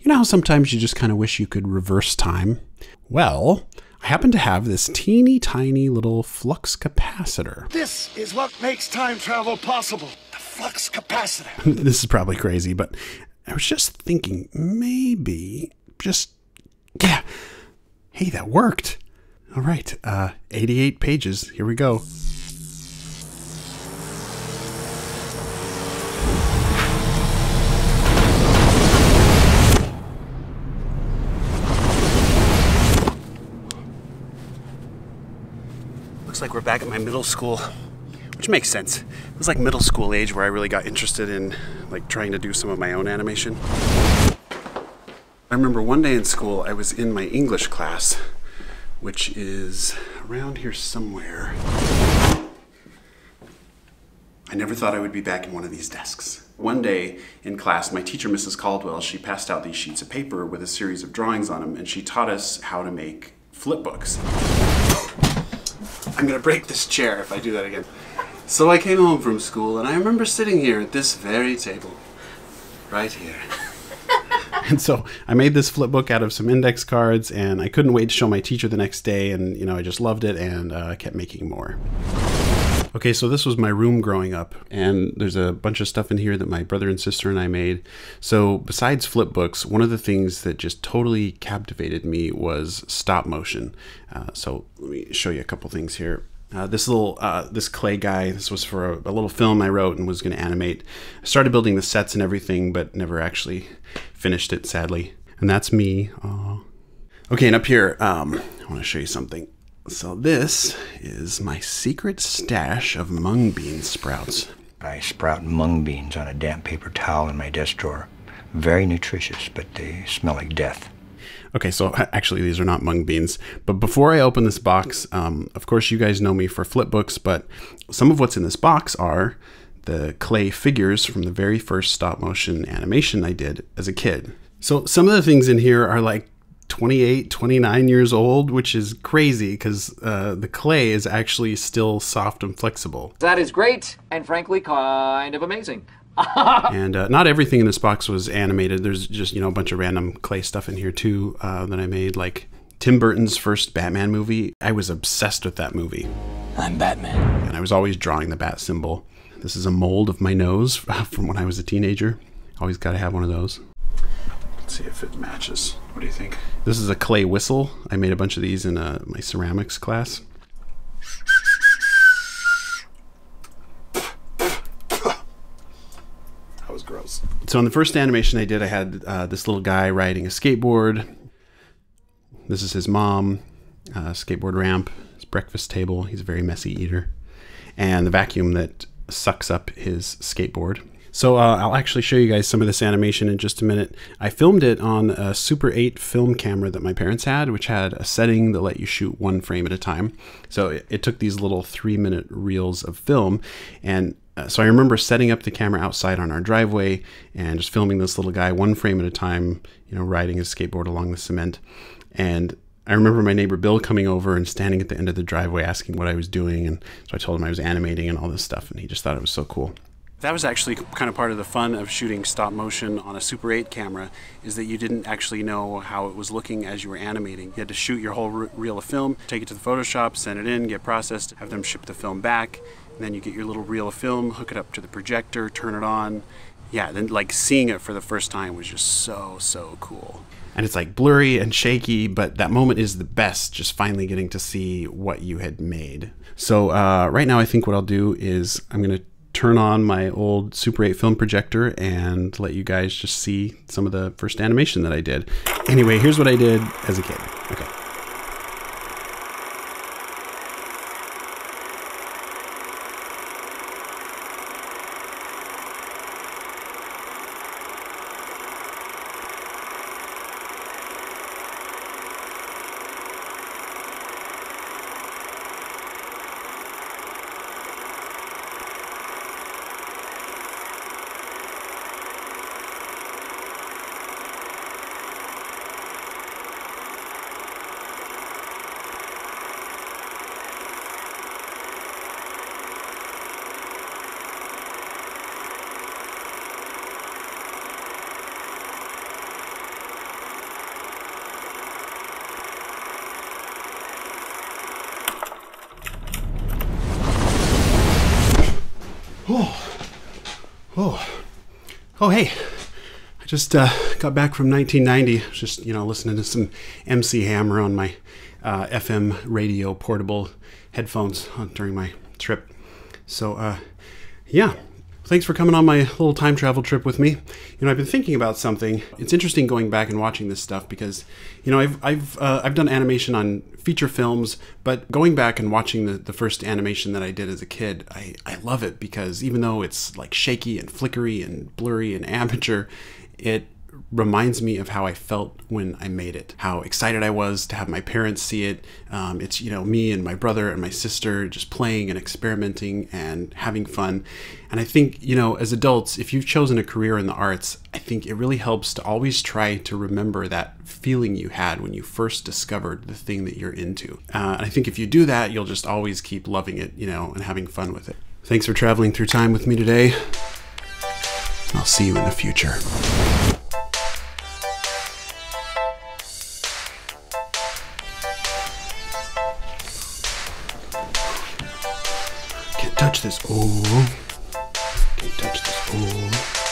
You know how sometimes you just kind of wish you could reverse time? Well, I happen to have this teeny tiny little flux capacitor. This is what makes time travel possible. The flux capacitor. This is probably crazy, but I was just thinking maybe yeah. Hey, that worked. All right, 88 pages. Here we go. Looks like we're back at my middle school, which makes sense. It was like middle school age where I really got interested in like trying to do some of my own animation. I remember one day in school, I was in my English class, which is around here somewhere. I never thought I would be back in one of these desks. One day in class, my teacher, Mrs. Caldwell, she passed out these sheets of paper with a series of drawings on them, and she taught us how to make flipbooks. I'm gonna break this chair if I do that again. So I came home from school, and I remember sitting here at this very table, right here. And so I made this flipbook out of some index cards, and I couldn't wait to show my teacher the next day, and you know, I just loved it, and I kept making more. Okay, so this was my room growing up, and there's a bunch of stuff in here that my brother and sister and I made. So besides flipbooks, one of the things that just totally captivated me was stop motion. So let me show you a couple things here. This clay guy, this was for a little film I wrote and was going to animate. I started building the sets and everything, but never actually finished it, sadly. And that's me. Aww. Okay, and up here, I want to show you something. So this is my secret stash of mung bean sprouts. I sprout mung beans on a damp paper towel in my desk drawer. Very nutritious, but they smell like death. Okay, so actually these are not mung beans. But before I open this box, of course you guys know me for flipbooks, but some of what's in this box are the clay figures from the very first stop motion animation I did as a kid. So some of the things in here are like 28, 29 years old, which is crazy because the clay is actually still soft and flexible. That is great and frankly kind of amazing. And not everything in this box was animated. There's just, you know, a bunch of random clay stuff in here too that I made, like Tim Burton's first Batman movie. I was obsessed with that movie. I'm Batman. And I was always drawing the bat symbol. This is a mold of my nose from when I was a teenager. Always got to have one of those. Let's see if it matches. What do you think? This is a clay whistle. I made a bunch of these in my ceramics class. That was gross. So in the first animation I did, I had this little guy riding a skateboard. This is his mom, skateboard ramp, his breakfast table. He's a very messy eater. And the vacuum that sucks up his skateboard. So I'll actually show you guys some of this animation in just a minute. I filmed it on a Super 8 film camera that my parents had, which had a setting that let you shoot one frame at a time. So it took these little 3-minute reels of film. And so I remember setting up the camera outside on our driveway and just filming this little guy one frame at a time, you know, riding his skateboard along the cement. And I remember my neighbor Bill coming over and standing at the end of the driveway asking what I was doing. And so I told him I was animating and all this stuff, and he just thought it was so cool. That was actually kind of part of the fun of shooting stop motion on a Super 8 camera, is that you didn't actually know how it was looking as you were animating. You had to shoot your whole reel of film, take it to the Photoshop, send it in, get processed, have them ship the film back, and then you get your little reel of film, hook it up to the projector, turn it on. Yeah, then like seeing it for the first time was just so cool. And it's like blurry and shaky, but that moment is the best, just finally getting to see what you had made. So right now I think what I'll do is I'm gonna turn on my old Super 8 film projector and let you guys just see some of the first animation that I did. Anyway, here's what I did as a kid. Okay. Oh, hey. I just got back from 1990. Just, listening to some MC Hammer on my FM radio portable headphones during my trip. So, yeah. Thanks for coming on my little time travel trip with me. I've been thinking about something. It's interesting going back and watching this stuff because, I've done animation on feature films, but going back and watching the first animation that I did as a kid, I love it because even though it's like shaky and flickery and blurry and amateur, it reminds me of how I felt when I made it, how excited I was to have my parents see it. It's, me and my brother and my sister just playing and experimenting and having fun. And I think, as adults, if you've chosen a career in the arts, I think it really helps to always try to remember that feeling you had when you first discovered the thing that you're into. And I think if you do that, you'll just always keep loving it, and having fun with it. Thanks for traveling through time with me today. I'll see you in the future. Touch this. Oh, can't touch this. Oh.